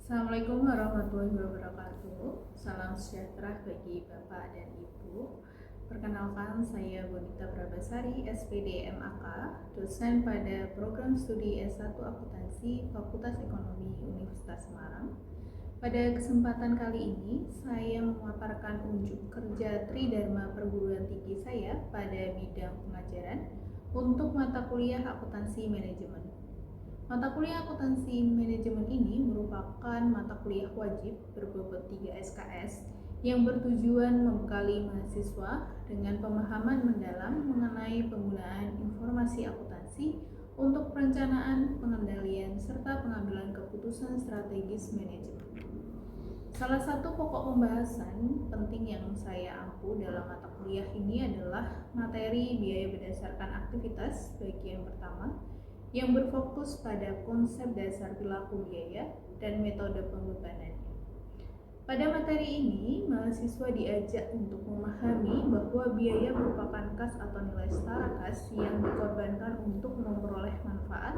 Assalamualaikum warahmatullahi wabarakatuh. Salam sejahtera bagi Bapak dan Ibu. Perkenalkan, saya Bonita Prabasari, SPD MAK, dosen pada program studi S1 Akuntansi Fakultas Ekonomi Universitas Semarang. Pada kesempatan kali ini, saya memaparkan unjuk kerja Tridharma perguruan tinggi saya pada bidang pengajaran untuk mata kuliah akuntansi manajemen. Mata kuliah akuntansi manajemen ini merupakan mata kuliah wajib berbobot 3 SKS yang bertujuan membekali mahasiswa dengan pemahaman mendalam mengenai penggunaan informasi akuntansi untuk perencanaan, pengendalian, serta pengambilan keputusan strategis manajemen. Salah satu pokok pembahasan penting yang saya ampu dalam mata kuliah ini adalah materi biaya berdasarkan aktivitas bagian pertama, yang berfokus pada konsep dasar perilaku biaya dan metode pembebanannya. Pada materi ini, mahasiswa diajak untuk memahami bahwa biaya merupakan kas atau nilai setara kas yang dikorbankan untuk memperoleh manfaat,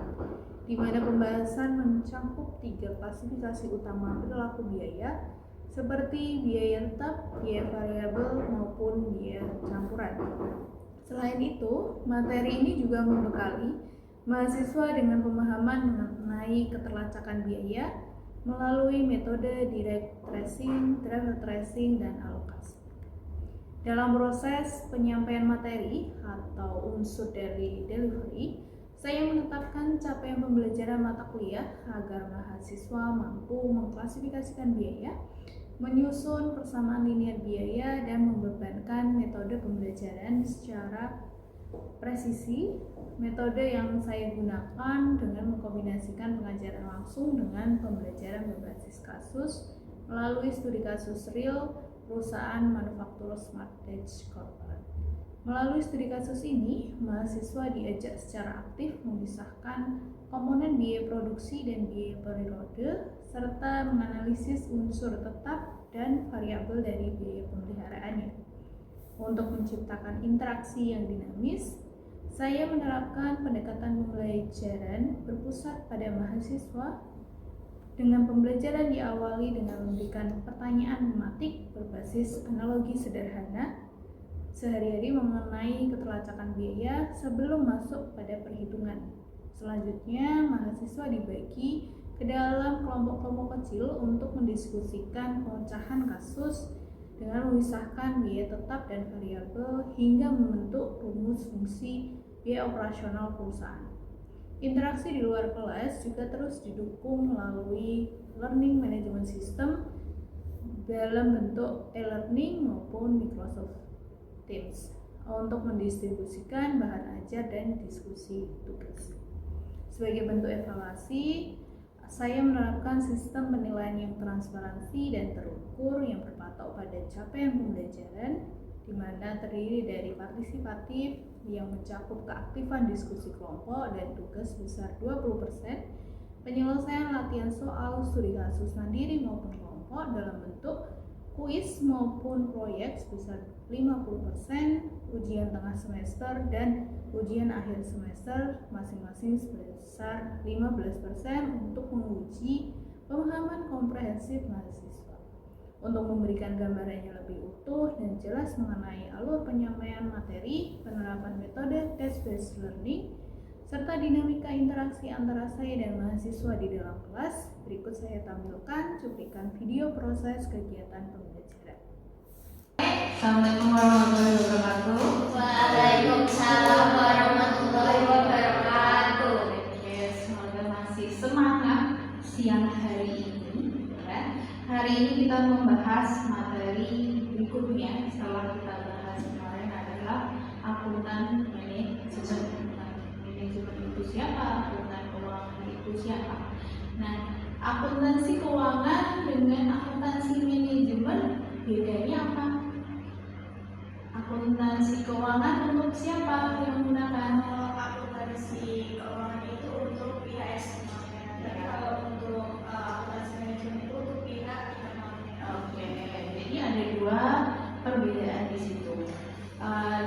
di mana pembahasan mencakup 3 klasifikasi utama perilaku biaya, seperti biaya tetap, biaya variabel, maupun biaya campuran. Selain itu, materi ini juga membekali mahasiswa dengan pemahaman mengenai keterlacakan biaya melalui metode direct tracing, travel tracing, dan alokasi. Dalam proses penyampaian materi atau unsur dari delivery, saya menetapkan capaian pembelajaran mata kuliah agar mahasiswa mampu mengklasifikasikan biaya, menyusun persamaan linear biaya, dan membebankan metode pembelajaran secara presisi. Metode yang saya gunakan dengan mengkombinasikan pengajaran langsung dengan pembelajaran berbasis kasus melalui studi kasus real perusahaan manufaktur Smart Edge Corporate. Melalui studi kasus ini, mahasiswa diajak secara aktif memisahkan komponen biaya produksi dan biaya periode, serta menganalisis unsur tetap dan variabel dari biaya pemeliharaannya. Untuk menciptakan interaksi yang dinamis, saya menerapkan pendekatan pembelajaran berpusat pada mahasiswa dengan pembelajaran diawali dengan memberikan pertanyaan mematik berbasis analogi sederhana sehari-hari mengenai keterlacakan biaya sebelum masuk pada perhitungan. Selanjutnya, mahasiswa dibagi ke dalam kelompok-kelompok kecil untuk mendiskusikan pemecahan kasus dengan memisahkan biaya tetap dan variabel hingga membentuk rumus fungsi biaya operasional perusahaan. Interaksi di luar kelas juga terus didukung melalui learning management system dalam bentuk e-learning maupun Microsoft Teams untuk mendistribusikan bahan ajar dan diskusi tugas. Sebagai bentuk evaluasi, saya menerapkan sistem penilaian yang transparansi dan terukur yang berpatok pada capaian pembelajaran, di mana terdiri dari partisipatif yang mencakup keaktifan diskusi kelompok dan tugas sebesar 20%, penyelesaian latihan soal studi kasus mandiri maupun kelompok dalam bentuk kuis maupun proyek sebesar 50%, ujian tengah semester dan ujian akhir semester masing-masing sebesar 15% untuk menguji pemahaman komprehensif mahasiswa. Untuk memberikan gambaran yang lebih utuh dan jelas mengenai alur penyampaian materi, penerapan metode test-based learning, serta dinamika interaksi antara saya dan mahasiswa di dalam kelas, berikut saya tampilkan cuplikan video proses kegiatan pembelajaran. Assalamualaikum warahmatullahi wabarakatuh. Waalaikumsalam warahmatullahi wabarakatuh. Oke, semoga masih semangat siang hari ini. Ya. Hari ini kita membahas materi berikutnya setelah kita bahas kemarin adalah akuntan manajemen. Manajemen itu siapa? Akuntan keuangan itu siapa? Nah, akuntansi keuangan dengan akuntansi manajemen bedanya apa? Akuntansi keuangan untuk siapa yang menggunakan? Kalau akuntansi keuangan itu untuk pihak eksternalnya, tapi kalau untuk akuntansi manajemen itu untuk pihak internalnya. Oke, jadi ada dua perbedaan di situ.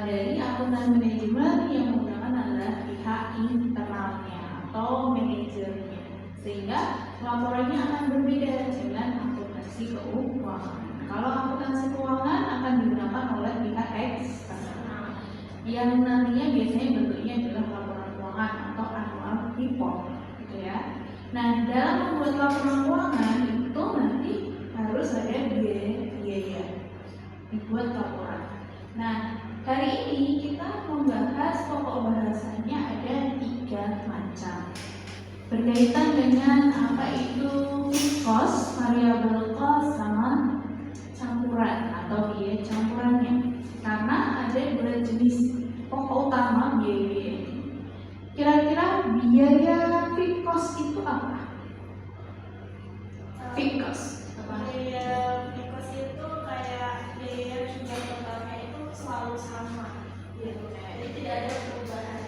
Dari akuntan manajemen yang menggunakan adalah pihak internalnya atau manajernya. sehingga laporannya akan berbeda dengan akuntansi keuangan. Kalau akuntansi keuangan akan digunakan oleh pihak eksternal yang nantinya biasanya bentuknya adalah laporan keuangan atau annual report, gitu ya. Nah, dalam membuat laporan keuangan itu nanti harus ada biaya dibuat laporan. Nah, hari ini kita membahas pokok bahasannya ada 3 macam. Berkaitan dengan apa itu fixed cost, variable cost, sama campuran atau biaya campurannya. Karena ada 2 jenis pokok utama biaya. Kira-kira biaya fixed cost itu apa? Fixed cost. Biaya Nikos itu kayak biaya jumlah totalnya itu selalu sama gitu. Jadi tidak ada perubahan.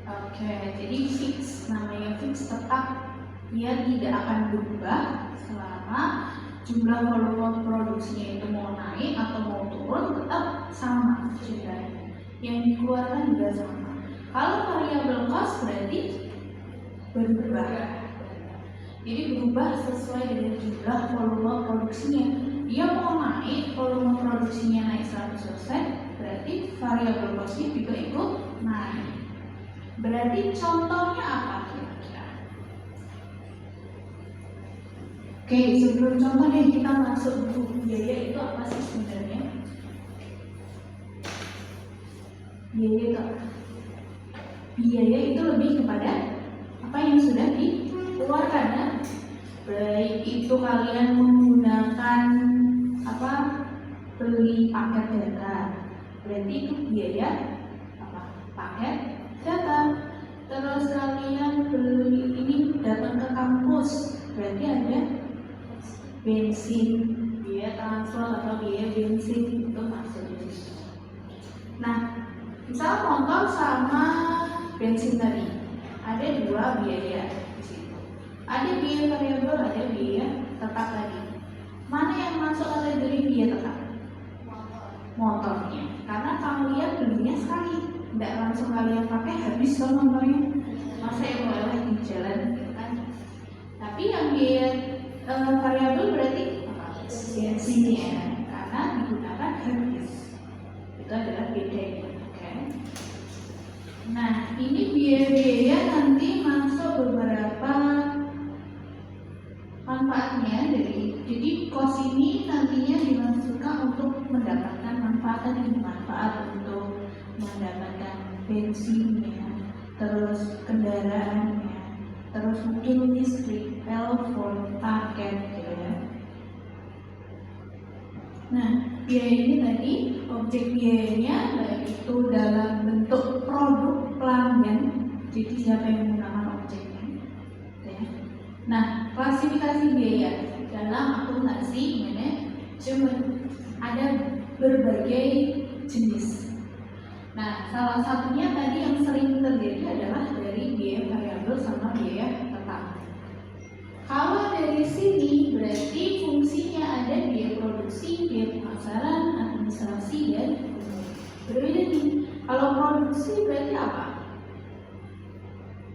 Oke, jadi fix, namanya fix tetap dia tidak akan berubah selama jumlah volume produksinya itu mau naik atau mau turun tetap sama jumlahnya. Yang dikeluarkan juga sama. Kalau variable cost berarti berubah. Jadi berubah sesuai dengan jumlah volume produksinya. Dia mau naik, volume produksinya naik 100%, berarti variable cost-nya juga ikut naik. Berarti contohnya apa kira-kira? Oke, sebelum contoh nih kita masuk dulu. Biaya itu apa sih sebenarnya? Biaya itu apa? Biaya itu lebih kepada apa yang sudah dikeluarkan ya? Baik itu kalian menggunakan apa? Beli paket data. Berarti itu biaya apa? Paket data. Terus kalian beli ini datang ke kampus, berarti ada bensin, biaya transfer atau biaya bensin itu masuk di situ. Nah, misal motor sama bensin tadi, ada 2 biaya di situ. Ada biaya variabel, ada biaya tetap tadi. Mana yang masuk kategori biaya tetap? Motornya, karena kamu lihat belinya sekali, tidak langsung kalian pakai habis kan motornya, masa yang meleleh di jalan gitu kan. Tapi yang biaya variabel berarti apa? Bensinnya, karena digunakan habis, itu adalah bedanya. Oke. Nah, ini biaya-biaya nanti masuk beberapa manfaatnya dari, jadi cost ini nantinya dimasukkan untuk mendapatkan manfaat untuk mendapatkan bensinnya, terus kendaraannya, terus mungkin listrik, telepon, paket gitu ya. Nah, biaya ini tadi objek biayanya baik itu dalam bentuk produk pelanggan, jadi siapa yang menggunakan objeknya ya. Nah, klasifikasi biaya dalam akuntansi manajemen ada berbagai jenis. Nah, salah satunya tadi yang sering terjadi adalah dari biaya variabel sama biaya tetap. Kalau dari sini berarti fungsinya ada biaya produksi, biaya pemasaran, administrasi, dan berbeda nih. Kalau produksi berarti apa?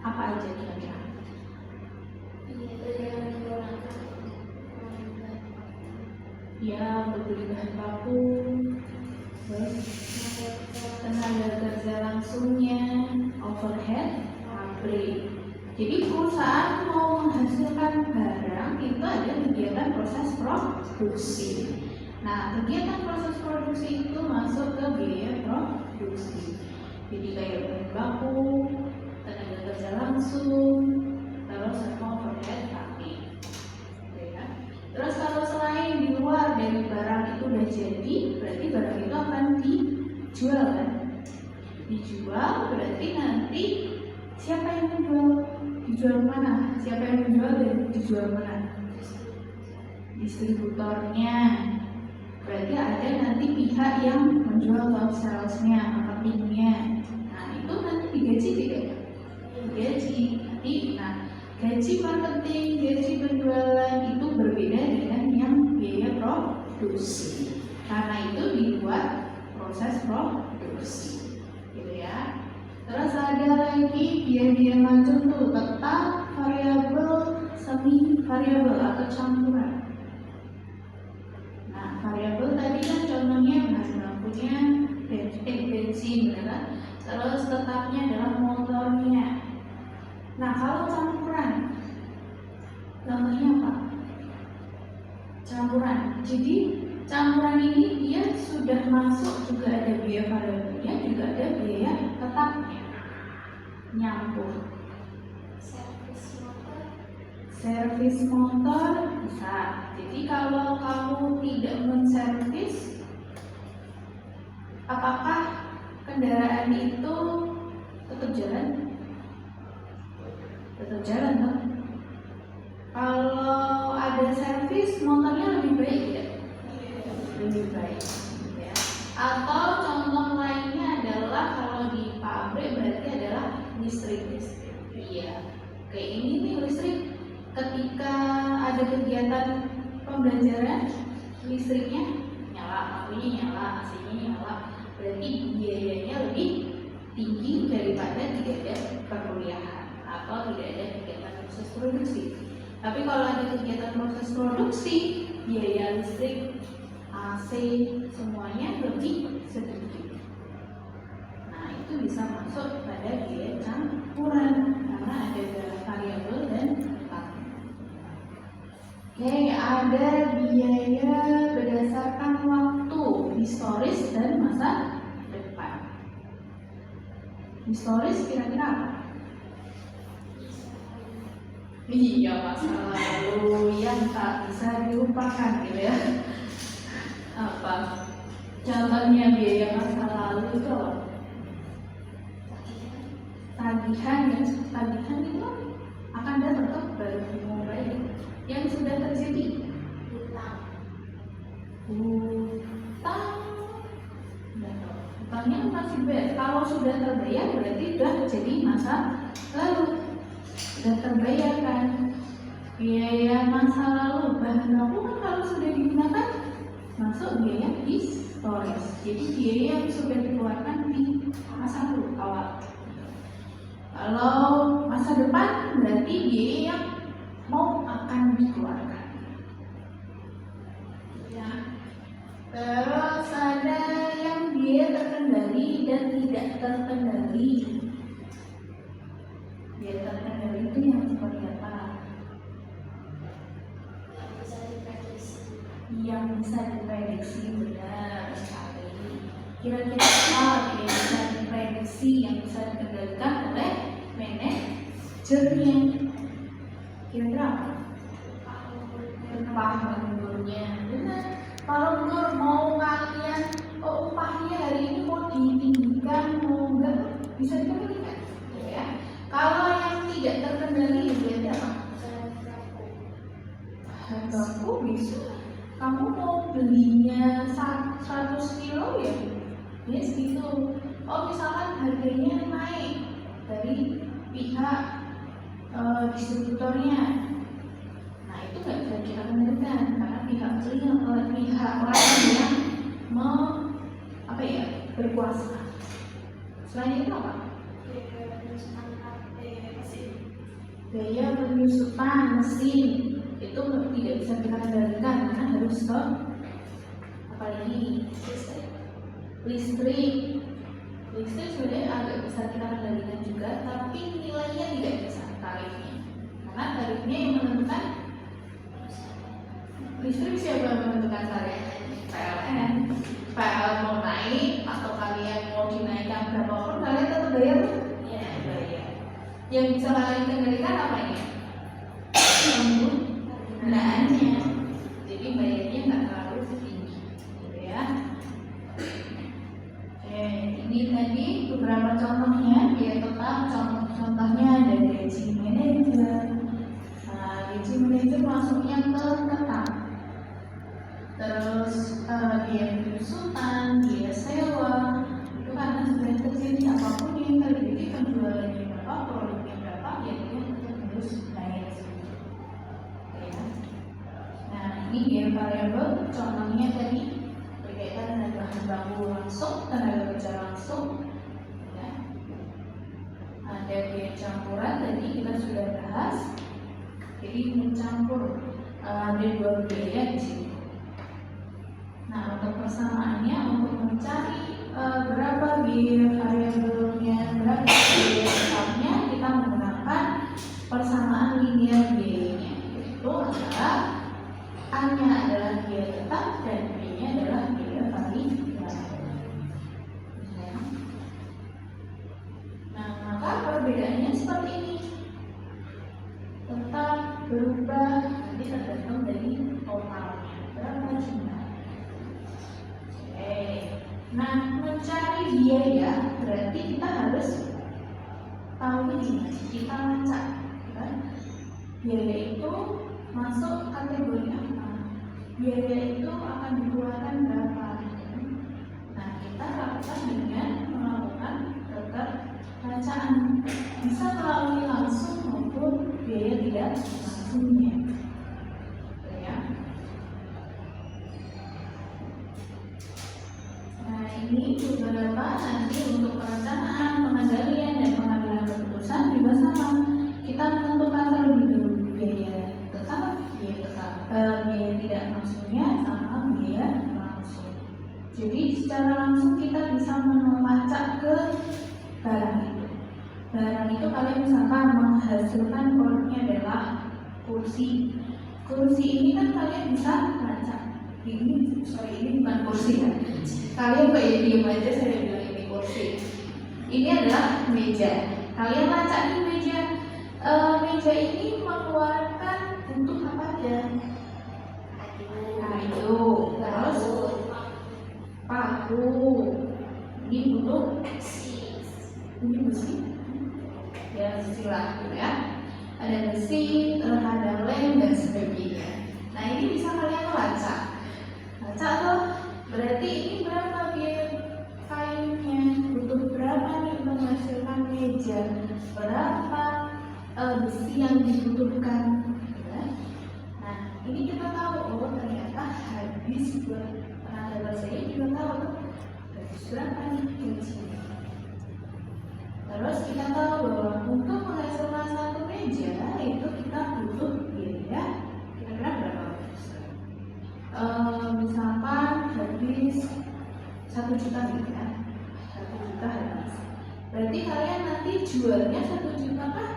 Apa aja kira-kira? Ya, untuk beli bahan baku, terus tenaga kerja langsungnya, overhead, pabrik. Jadi perusahaan mau menghasilkan barang itu ada kegiatan proses produksi. Nah, kegiatan proses produksi itu masuk ke biaya produksi. Jadi kayak bahan baku, tenaga kerja langsung, terus overhead, pabrik. Terus kalau selain di luar dari barang itu udah jadi, berarti barang itu akan dijual kan? Dijual berarti nanti siapa yang menjual? Dijual mana? Siapa yang menjual dan dijual mana? Distributornya. Berarti ada nanti pihak yang menjual ke salesnya, marketingnya. Nah, itu nanti digaji tidak? Digaji. Nah, gaji marketing, gaji penjualan itu berbeda dengan yang biaya produksi. Karena itu di luar proses produksi, gitu ya. Terus ada lagi biaya-biaya macam tuh tetap, variabel, semi variabel atau campuran. Nah, variabel tadi kan contohnya bahan bakunya bensin, benar? Terus tetapnya adalah motornya. Nah, kalau campuran, namanya apa? Campuran. Jadi campuran ini dia sudah masuk juga ada biaya variabelnya, juga ada biaya tetapnya. Nyampur. Servis motor bisa. Jadi kalau kamu tidak menservis, apakah kendaraan itu tetap jalan? Tetap jalan, toh? Kalau ada servis, motornya lebih baik tidak? Lebih baik, ya. Atau contoh lainnya adalah kalau di pabrik berarti adalah listrik. Iya. Kayak ini nih listrik. Ketika ada kegiatan pembelajaran, listriknya nyala, lampunya nyala, AC-nya nyala, berarti biayanya lebih tinggi daripada tidak ada perkuliahan atau tidak ada kegiatan proses produksi. Tapi kalau ada kegiatan proses produksi, biaya listrik, AC, semuanya lebih sedikit. Nah, itu bisa masuk pada biaya campuran karena ada variabel dan tetap. Oke, ada biaya berdasarkan waktu, historis dan masa depan. Historis kira-kira apa? Iya, masa lalu yang tak bisa dilupakan gitu ya. Apa? Contohnya biaya masa lalu itu apa? Tagihan ya, tagihan itu akan datang ke baru dimulai yang sudah terjadi. Utangnya masih bayar. Kalau sudah terbayar berarti sudah jadi masa lalu. Sudah terbayar kan? Biaya masa lalu bahan baku kan kalau sudah digunakan masuk biaya historis. Jadi biaya yang sudah dikeluarkan di masa lalu awal. Kalau masa depan berarti biaya yang mau akan dikeluarkan. Ya. Terus ada yang biaya terkendali dan tidak terkendali. Biaya terkendali itu yang seperti apa? Yang bisa diprediksi, benar sekali. Kira-kira apa yang bisa diprediksi yang bisa dikendalikan oleh manajernya? Kira-kira apa? Upah lemburnya, benar. Kalau lembur mau kalian, upahnya hari ini mau ditinggikan, mau enggak, bisa dikendalikan, ya. Kalau yang tidak terkendali berarti apa? Hargaku bisa. Kamu mau belinya 100 kilo ya? Ya segitu. Oh misalkan harganya naik dari pihak distributornya. Nah itu nggak bisa kita kendalikan karena pihak lain yang berkuasa. Selain itu apa? Gaya penyusutan mesin itu tidak bisa kita kendalikan karena harus ke apalagi listrik sebenarnya agak bisa kita kendalikan juga, tapi nilainya tidak bisa tarifnya karena tarifnya yang menentukan listrik. Siapa yang menentukan tarif? PLN. PLN mau naik atau kalian mau dinaikkan berapa pun kalian tetap bayar. Ya, bayar. Yang bisa kalian kendalikan apa ini? Penggunaannya. Jadi bayarnya nggak terlalu tinggi, gitu ya. Oke, ini tadi beberapa contohnya. Ya tetap contohnya ada gaji manajer. Nah, gaji manajer masuknya ke tetap. Terus biaya penyusutan, biaya sewa, itu karena sudah terjadi apapun yang terjadi, penjualannya berapa, produknya berapa, ya dia tetap harus bayar. Ya. Nah ini biaya variabel, contohnya tadi berkaitan dengan bahan baku langsung, tenaga kerja langsung. Ya. Ada biaya campuran tadi kita sudah bahas. Jadi mencampur ada dua biaya di sini. Nah, untuk persamaannya, untuk mencari berapa biaya variabelnya, berapa biaya tetapnya, kita menggunakan persamaan linear biayanya. Itu adalah A-nya adalah biaya tetap dan B-nya adalah biaya variabel. Nah, maka perbedaannya seperti ini. Tetap berubah nanti tergantung dari totalnya berapa jumlah. Nah, mencari biaya berarti kita harus tahu gimana kita lacak, kan? Biaya itu masuk kategori apa? Biaya itu akan dikeluarkan berapa? Nah, kita lakukan dengan melakukan keterlacaan, bisa melalui langsung maupun biaya tidak langsungnya. Ini beberapa nanti untuk perencanaan, pengendalian, dan pengambilan keputusan juga sama. Kita menentukan terlebih dahulu biaya tetap, biaya tidak langsungnya, sama biaya langsung. Jadi secara langsung kita bisa melacak ke barang itu. Barang itu kalian misalkan menghasilkan produknya adalah kursi. Kursi ini kan kalian bisa lacak. Ini bukan kursi kan? Kalian kayak diem aja, saya bilang ini kursi. Ini adalah meja. Kalian lacak nih meja. Meja ini mengeluarkan butuh apa aja? Kayu, terus paku. Ini butuh ini besi. Ya, silah ya. Ada besi, terus ada lem dan sebagainya. Nah, ini bisa kalian lacak. Lacak tuh berarti ini berapa biaya kayunya, butuh berapa nih untuk menghasilkan meja, berapa besi yang dibutuhkan, ya. Nah, ini kita tahu, oh ternyata habis buat tenaga kerja juga tahu tuh habis berapa nih gajinya. Terus kita tahu bahwa untuk menghasilkan satu meja itu kita butuh biaya kira-kira berapa? Misalkan habis 1 juta gitu ya, 1 juta habis. Berarti kalian nanti jualnya 1 juta kah?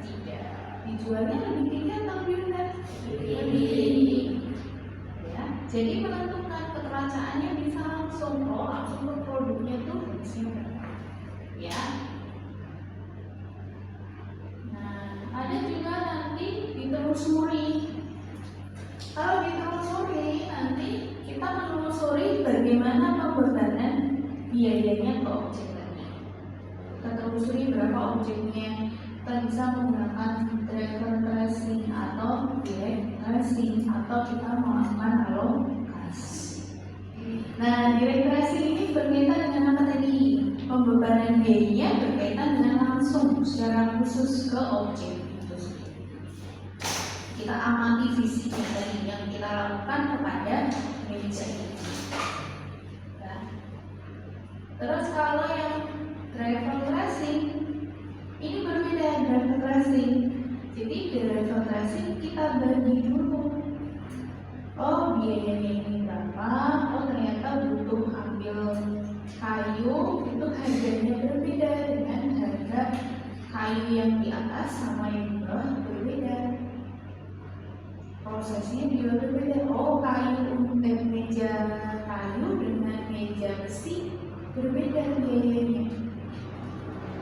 Tidak. Dijualnya lebih tinggi atau lebih rendah? Lebih tinggi. Ya, jadi menentukan keteracaannya bisa langsung, langsung ke produknya tuh habisnya berapa. Ya. Nah, ada juga nanti ditelusuri. Kalau ditelusuri nanti kita menelusuri bagaimana pembebanan biayanya ke objek tadi. Kita telusuri berapa objeknya. Kita bisa menggunakan driver tracing atau direct tracing atau kita melakukan alokasi. Nah, direct tracing ini berkaitan dengan apa tadi? Pembebanan biayanya berkaitan dengan langsung secara khusus ke objek. Kita amati fisiknya tadi yang kita lakukan kepada meja ini. Ya. Terus kalau yang driver tracing ini berbeda driver tracing. Jadi driver tracing kita bagi dulu. Oh biayanya ini berapa? Oh ternyata butuh ambil kayu itu harganya berbeda dengan harga kayu yang di atas sama yang di bawah berbeda. Prosesnya juga berbeda. Oh kayu untuk meja kayu dengan meja besi berbeda biayanya.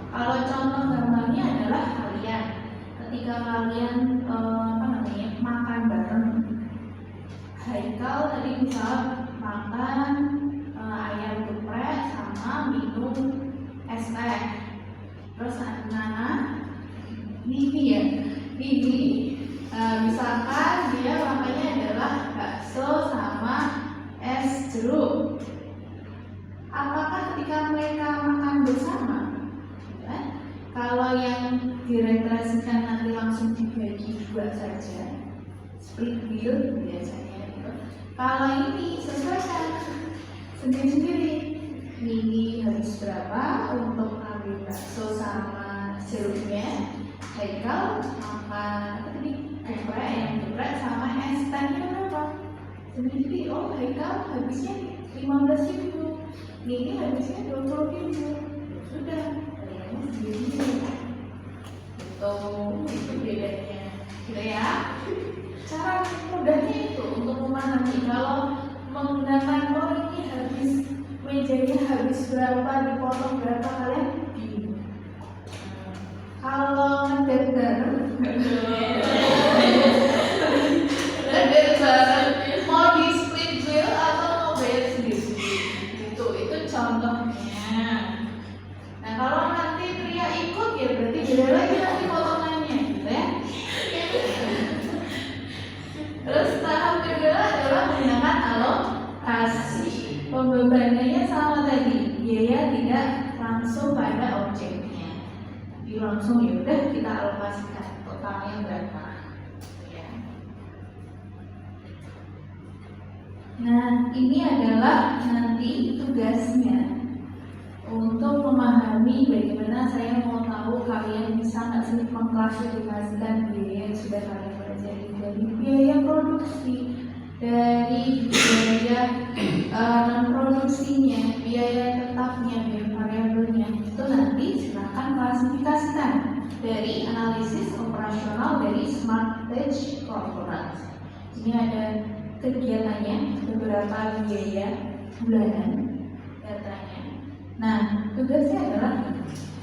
Kalau contoh gambarnya adalah kalian ketika kalian makan bareng. Haikal tadi misal makan ayam geprek sama minum es teh. Terus Nana Vivi misalkan dia makannya adalah bakso sama es jeruk. Apakah ketika mereka makan bersama, ya, kalau yang direpresentasikan nanti langsung dibagi dua saja, split bill biasanya gitu. Kalau ini sesuaikan sendiri-sendiri. Ini habis berapa untuk ambil bakso sama jeruknya? Haikal makan tadi geprek, ayam geprek sama es tehnya berapa? Jadi Haikal habisnya 15.000, Nini habisnya 20.000. Sudah, kalian sendiri. Itu bedanya. Gitu ya. Cara mudahnya itu untuk memahami. Kalau menggunakan ini habis mejanya habis berapa, dipotong berapa, kalian bingung. Kalau ngedate bareng mau di split bill atau mau bayar sendiri, itu contohnya. Nah kalau nanti pria ikut ya berarti beda lagi nanti potongannya, gitu ya. Terus tahap kedua adalah menggunakan alokasi. Pembebanannya sama tadi, biaya tidak langsung pada objeknya. Jadi langsung ya udah kita alokasikan totalnya berapa. Ya. Nah, ini adalah nanti tugasnya untuk memahami bagaimana saya mau tahu kalian bisa nggak sih mengklasifikasikan biaya yang sudah kalian pelajari dari biaya produksi, dari biaya non produksinya, biaya tetapnya, biaya variabelnya. Itu nanti silahkan klasifikasikan dari analisis operasional dari Smart Tech Corporate. Ini ada kegiatannya, beberapa biaya bulanan datanya. Nah, tugasnya adalah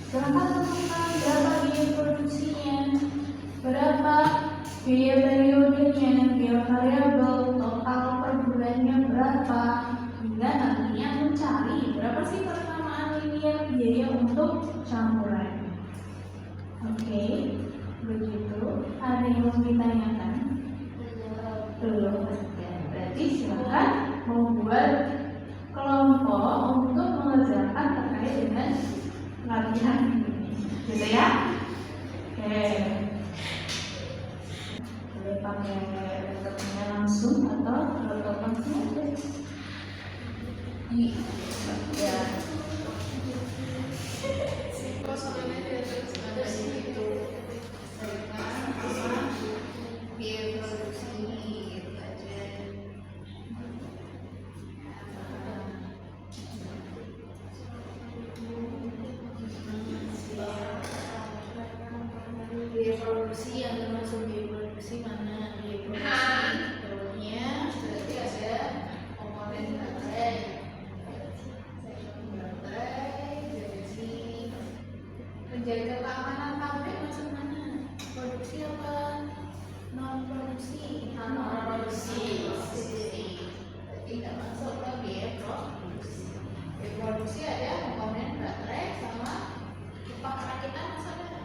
silahkan tentukan berapa biaya produksinya, berapa biaya periodenya, biaya variabel, total per bulannya berapa, hingga nantinya mencari berapa sih persamaan linear biaya untuk campurannya. Oke, begitu. Ada yang mau ditanyakan? Belum. Berarti silakan membuat kelompok untuk mengerjakan terkait dengan latihan ini, gitu ya. Oke. Boleh pakai laptopnya langsung atau laptop langsung ya. Biaya produksi yang termasuk biaya produksi mana? Biaya produksi telurnya berarti ada komponen baterai, jadi menjaga keamanan pabrik masuk mana? Produksi apa non produksi? Non produksi. Berarti tidak masuk ke biaya produksi. Biaya produksi ada komponen baterai sama upah perakitan masuk ada.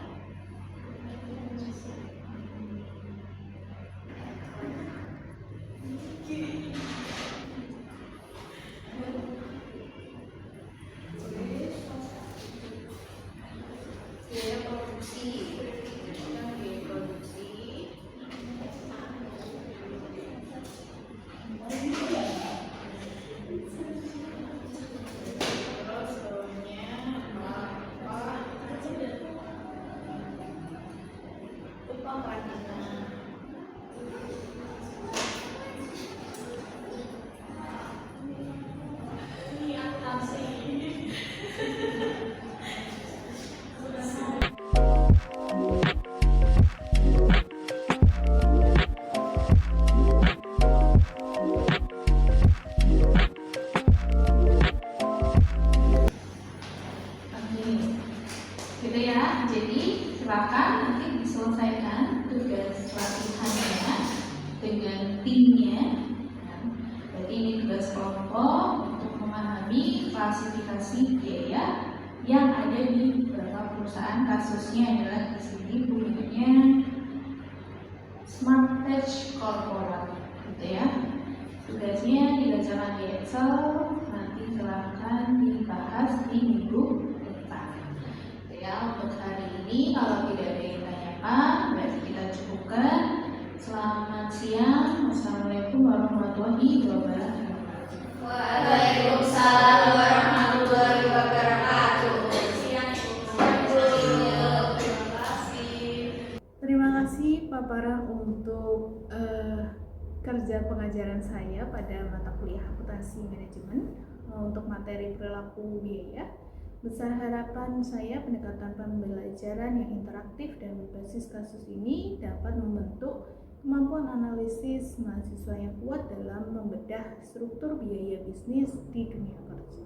Biaya produksi, biaya produksi. Terus turunnya apa? Upah perakitan. Gitu ya, jadi silakan nanti diselesaikan tugas latihannya dengan timnya. Berarti ini tugas kelompok untuk memahami klasifikasi biaya yang ada di beberapa perusahaan. Kasusnya adalah di sini punyanya Smart Tech Corporate, gitu ya. Tugasnya dikerjakan di Excel, nanti silahkan dibahas di minggu depan. Ya, untuk hari ini kalau tidak ada yang tanyakan, berarti kita cukupkan. Selamat siang. Wassalamualaikum warahmatullahi wabarakatuh. Waalaikumsalam warahmatullahi wabarakatuh. Terima kasih kerja pengajaran saya pada mata kuliah akuntansi manajemen untuk materi perilaku biaya. Besar harapan saya pendekatan pembelajaran yang interaktif dan berbasis kasus ini dapat membentuk kemampuan analisis mahasiswa yang kuat dalam membedah struktur biaya bisnis di dunia kerja.